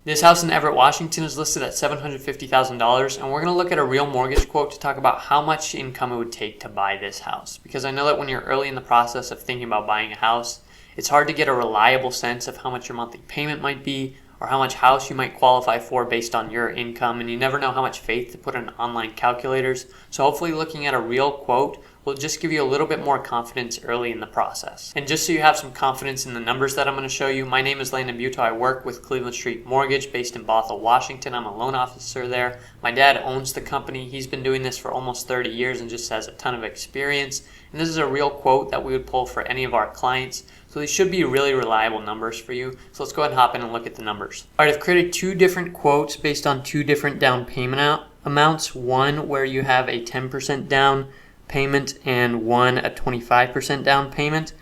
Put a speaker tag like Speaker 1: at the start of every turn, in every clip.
Speaker 1: This house in Everett, Washington is listed at $750,000, and we're going to look at a real mortgage quote to talk about how much income it would take to buy this house. Because I know that when you're early in the process of thinking about buying a house, it's hard to get a reliable sense of how much your monthly payment might be or how much house you might qualify for based on your income, and you never know how much faith to put in online calculators. So hopefully looking at a real quote will just give you a little bit more confidence early in the process. And just so you have some confidence in the numbers that I'm going to show you, my name is Landon Buto. I work with Cleveland Street Mortgage based in Bothell, Washington. I'm a loan officer there. My dad owns the company. He's been doing this for almost 30 years and just has a ton of experience. And this is a real quote that we would pull for any of our clients. So these should be really reliable numbers for you. So let's go ahead and hop in and look at the numbers. All right, I've created two different quotes based on two different down payment amounts. One where you have a 10% down payment and one a 25% down payment.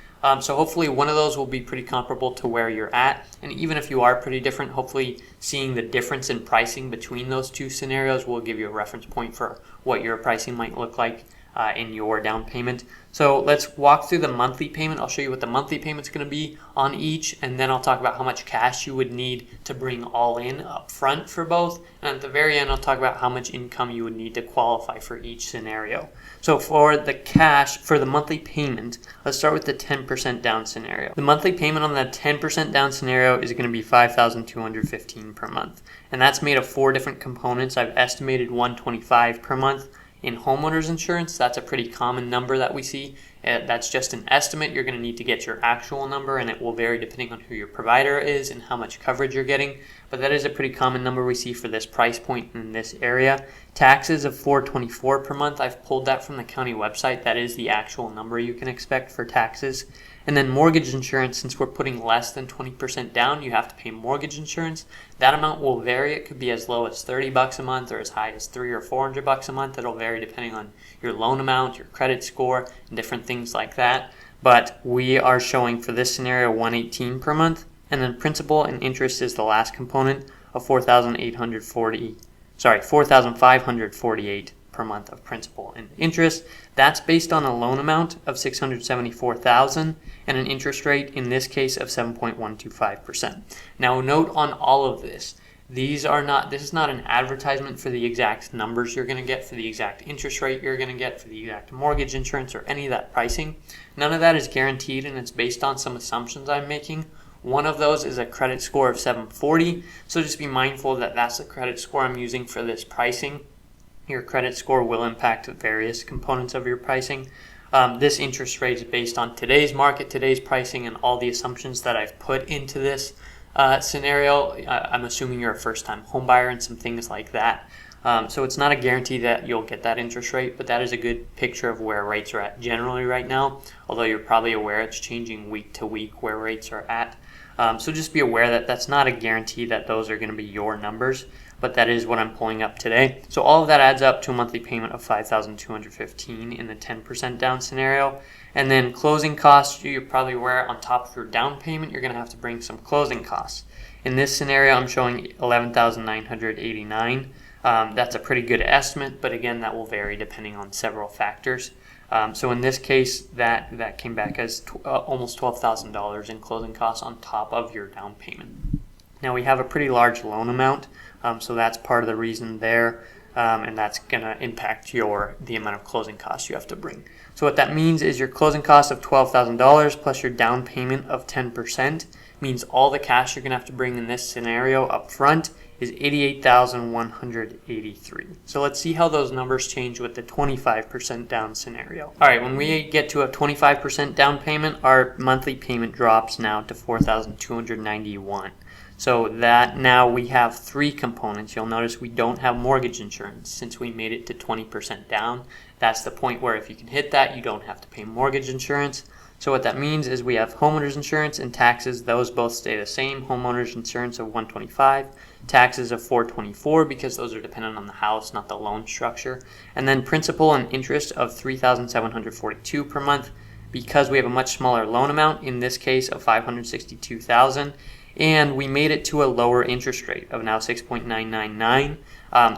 Speaker 1: So hopefully one of those will be pretty comparable to where you're at. And even if you are pretty different, hopefully seeing the difference in pricing between those two scenarios will give you a reference point for what your pricing might look like in your down payment. So let's walk through the monthly payment. I'll show you what the monthly payment's going to be on each, and then I'll talk about how much cash you would need to bring all in up front for both. And at the very end, I'll talk about how much income you would need to qualify for each scenario. So for the cash, for the monthly payment, let's start with the 10% down scenario. The monthly payment on the 10% down scenario is going to be $5,215 per month. And that's made of four different components. I've estimated $125 per month. In homeowners insurance, that's a pretty common number that we see. That's just an estimate. You're going to need to get your actual number, and it will vary depending on who your provider is and how much coverage you're getting. But that is a pretty common number we see for this price point in this area. Taxes of $424 per month. I've pulled that from the county website. That is the actual number you can expect for taxes. And then mortgage insurance, since we're putting less than 20% down, you have to pay mortgage insurance. That amount will vary. It could be as low as $30 a month or as high as $300 or $400 a month. It'll vary depending on your loan amount, your credit score, and different things like that. But we are showing for this scenario $118 per month. And then principal and interest is the last component of $4,548 per month of principal and interest. That's based on a loan amount of $674,000 and an interest rate in this case of 7.125%. Now note on all of this, this is not an advertisement for the exact numbers you're going to get, for the exact interest rate you're going to get, for the exact mortgage insurance or any of that pricing. None of that is guaranteed, and it's based on some assumptions I'm making. One of those is a credit score of 740, so just be mindful that that's the credit score I'm using for this pricing. Your credit score will impact various components of your pricing. This interest rate is based on today's market, today's pricing, and all the assumptions that I've put into this scenario. I'm assuming you're a first-time home buyer and some things like that. So it's not a guarantee that you'll get that interest rate, but that is a good picture of where rates are at generally right now, although you're probably aware it's changing week to week where rates are at. So just be aware that that's not a guarantee that those are going to be your numbers, but that is what I'm pulling up today. So all of that adds up to a monthly payment of $5,215 in the 10% down scenario. And then closing costs, you're probably aware on top of your down payment, you're going to have to bring some closing costs. In this scenario, I'm showing $11,989. That's a pretty good estimate, but again, that will vary depending on several factors. So in this case, that came back as almost $12,000 in closing costs on top of your down payment. Now we have a pretty large loan amount, so that's part of the reason there, and that's going to impact the amount of closing costs you have to bring. So what that means is your closing cost of $12,000 plus your down payment of 10% means all the cash you're going to have to bring in this scenario up front is $88,183. So let's see how those numbers change with the 25% down scenario. All right, when we get to a 25% down payment, our monthly payment drops now to $4,291. So that now we have three components. You'll notice we don't have mortgage insurance since we made it to 20% down. That's the point where if you can hit that, you don't have to pay mortgage insurance. So what that means is we have homeowners insurance and taxes. Those both stay the same. Homeowners insurance of $125, taxes of $424 because those are dependent on the house, not the loan structure. And then principal and interest of $3,742 per month because we have a much smaller loan amount, in this case of $562,000. And we made it to a lower interest rate of now 6.999.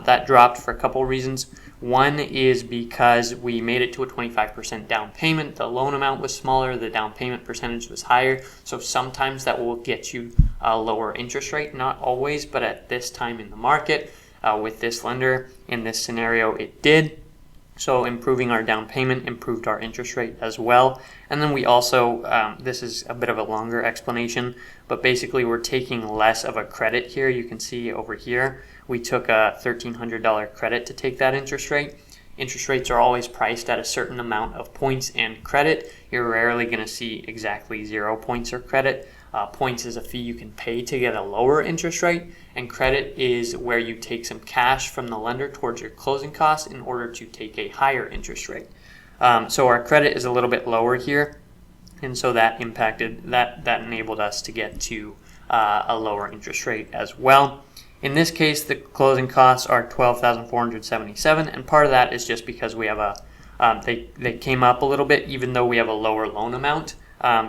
Speaker 1: That dropped for a couple reasons. One is because we made it to a 25% down payment. The loan amount was smaller, the down payment percentage was higher. So sometimes that will get you a lower interest rate, not always, but at this time in the market, with this lender, in this scenario, it did. So improving our down payment improved our interest rate as well. And then we also, this is a bit of a longer explanation, but basically we're taking less of a credit here. You can see over here, we took a $1,300 credit to take that interest rate. Interest rates are always priced at a certain amount of points and credit. You're rarely going to see exactly 0 points or credit. Points is a fee you can pay to get a lower interest rate, and credit is where you take some cash from the lender towards your closing costs in order to take a higher interest rate. So our credit is a little bit lower here, and so that enabled us to get to a lower interest rate as well. In this case, the closing costs are $12,477, and part of that is just because we have they came up a little bit, even though we have a lower loan amount,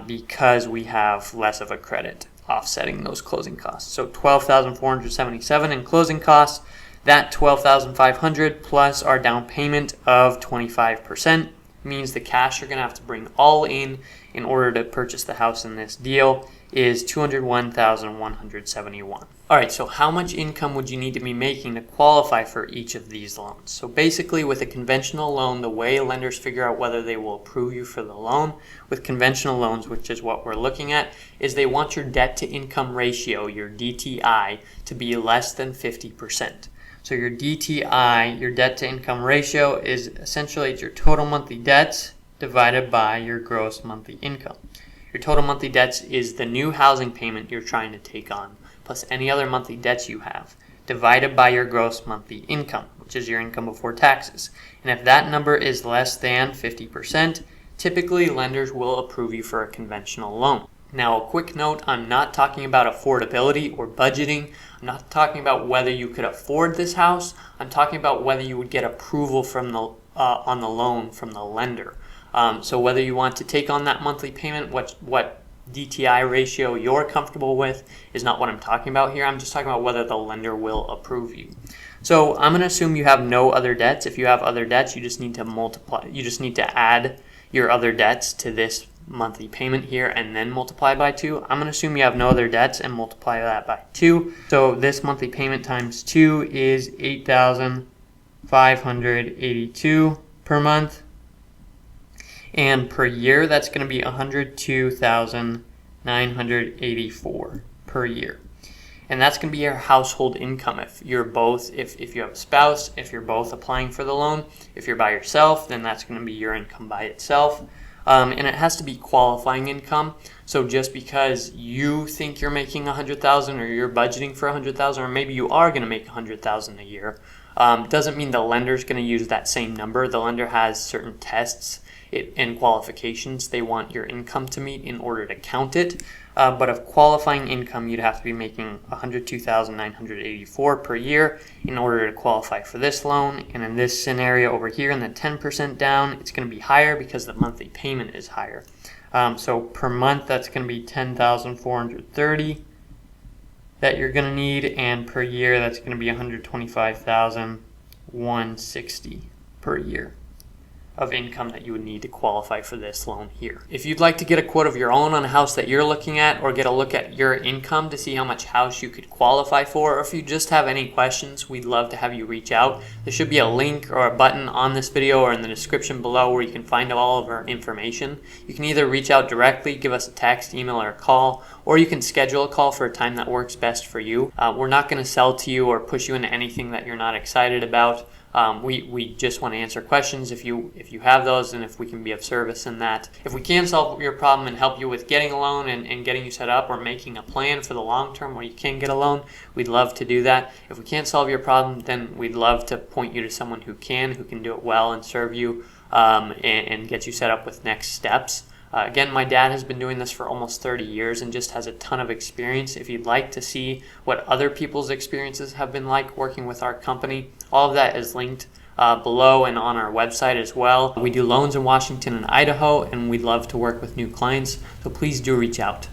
Speaker 1: because we have less of a credit offsetting those closing costs. So $12,477 in closing costs. That $12,500 plus our down payment of 25% means the cash you're going to have to bring all in order to purchase the house in this deal is $201,171. All right, so how much income would you need to be making to qualify for each of these loans? So basically with a conventional loan, the way lenders figure out whether they will approve you for the loan with conventional loans, which is what we're looking at, is they want your debt to income ratio, your DTI, to be less than 50%. So your DTI, your debt to income ratio, is essentially your total monthly debts divided by your gross monthly income. Your total monthly debts is the new housing payment you're trying to take on, plus any other monthly debts you have, divided by your gross monthly income, which is your income before taxes. And if that number is less than 50%, typically lenders will approve you for a conventional loan. Now, a quick note, I'm not talking about affordability or budgeting. I'm not talking about whether you could afford this house. I'm talking about whether you would get approval from on the loan from the lender. So whether you want to take on that monthly payment, what DTI ratio you're comfortable with is not what I'm talking about here. I'm just talking about whether the lender will approve you. So I'm going to assume you have no other debts. If you have other debts, you just need to multiply. You just need to add your other debts to this monthly payment here and then multiply by 2. I'm going to assume you have no other debts and multiply that by 2. So this monthly payment times 2 is $8,582 per month. And per year, that's going to be $102,984 per year. And that's going to be your household income if you have a spouse, if you're both applying for the loan. If you're by yourself, then that's going to be your income by itself. And it has to be qualifying income. So just because you think you're making $100,000 or you're budgeting for $100,000, or maybe you are going to make $100,000 a year, doesn't mean the lender's going to use that same number. The lender has certain tests and qualifications they want your income to meet in order to count it. But of qualifying income, you'd have to be making $102,984 per year in order to qualify for this loan. And in this scenario over here, in the 10% down, it's going to be higher because the monthly payment is higher. So per month, that's going to be $10,430 that you're going to need, and per year, that's going to be $125,160 per year of income that you would need to qualify for this loan here. If you'd like to get a quote of your own on a house that you're looking at, or get a look at your income to see how much house you could qualify for, or if you just have any questions, we'd love to have you reach out. There should be a link or a button on this video or in the description below where you can find all of our information. You can either reach out directly, give us a text, email, or a call, or you can schedule a call for a time that works best for you. We're not going to sell to you or push you into anything that you're not excited about. We just want to answer questions if you have those, and if we can be of service in that. If we can solve your problem and help you with getting a loan and getting you set up, or making a plan for the long term where you can get a loan, we'd love to do that. If we can't solve your problem, then we'd love to point you to someone who can do it well and serve you and get you set up with next steps. Again, my dad has been doing this for almost 30 years and just has a ton of experience. If you'd like to see what other people's experiences have been like working with our company, all of that is linked below and on our website as well. We do loans in Washington and Idaho, and we'd love to work with new clients, so please do reach out.